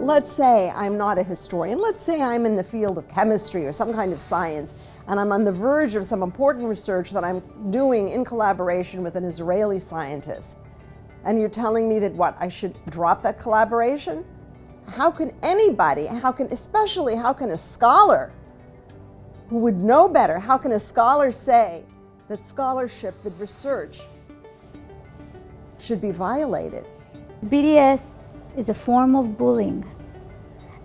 Let's say I'm not a historian. Let's say I'm in the field of chemistry or some kind of science, and I'm on the verge of some important research that I'm doing in collaboration with an Israeli scientist. And you're telling me that what, I should drop that collaboration? How can anybody, especially how can a scholar who would know better, how can a scholar say that scholarship, that research should be violated? BDS is a form of bullying,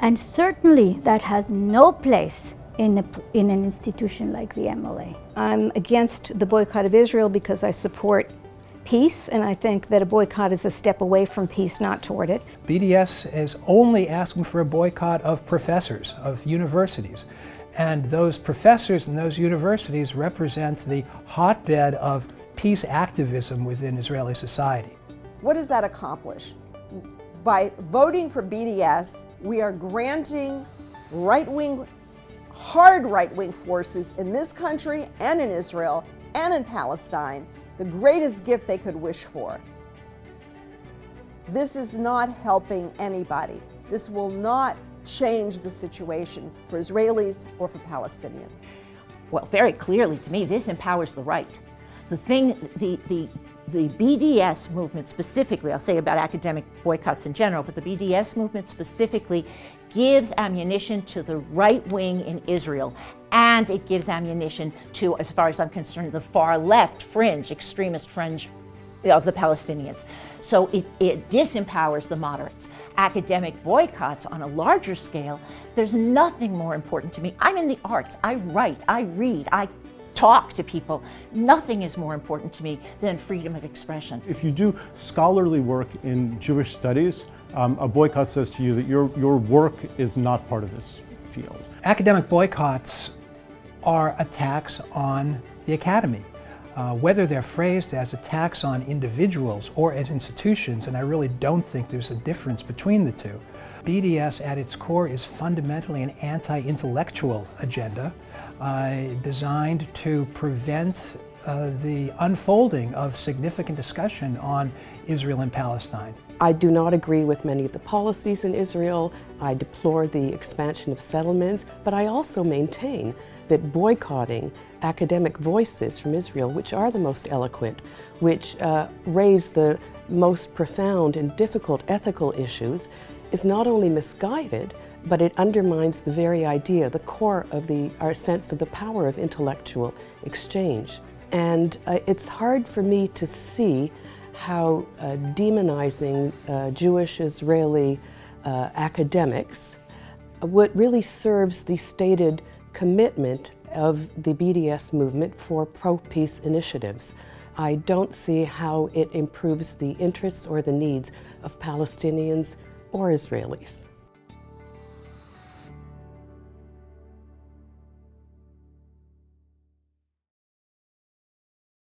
and certainly that has no place in an institution like the MLA. I'm against the boycott of Israel because I support peace, and I think that a boycott is a step away from peace, not toward it. BDS is only asking for a boycott of professors, of universities. And those professors and those universities represent the hotbed of peace activism within Israeli society. What does that accomplish? By voting for BDS, we are granting right-wing, hard right-wing forces in this country and in Israel and in Palestine the greatest gift they could wish for. This is not helping anybody. This will not change the situation for Israelis or for Palestinians. Well, very clearly to me, this empowers the right. The BDS movement specifically, I'll say about academic boycotts in general, but the BDS movement specifically gives ammunition to the right wing in Israel, and it gives ammunition to, as far as I'm concerned, the far left fringe, extremist fringe of the Palestinians. So it disempowers the moderates. Academic boycotts on a larger scale, there's nothing more important to me. I'm in the arts, I write, I read, I talk to people. Nothing is more important to me than freedom of expression. If you do scholarly work in Jewish studies, a boycott says to you that your work is not part of this field. Academic boycotts are attacks on the academy. Whether they're phrased as attacks on individuals or as institutions, and I really don't think there's a difference between the two. BDS at its core is fundamentally an anti-intellectual agenda designed to prevent the unfolding of significant discussion on Israel and Palestine. I do not agree with many of the policies in Israel. I deplore the expansion of settlements, but I also maintain that boycotting academic voices from Israel, which are the most eloquent, which raise the most profound and difficult ethical issues, is not only misguided, but it undermines the very idea, the core of our sense of the power of intellectual exchange. And it's hard for me to see how demonizing Jewish Israeli academics what really serves the stated commitment of the BDS movement for pro-peace initiatives. I don't see how it improves the interests or the needs of Palestinians or Israelis.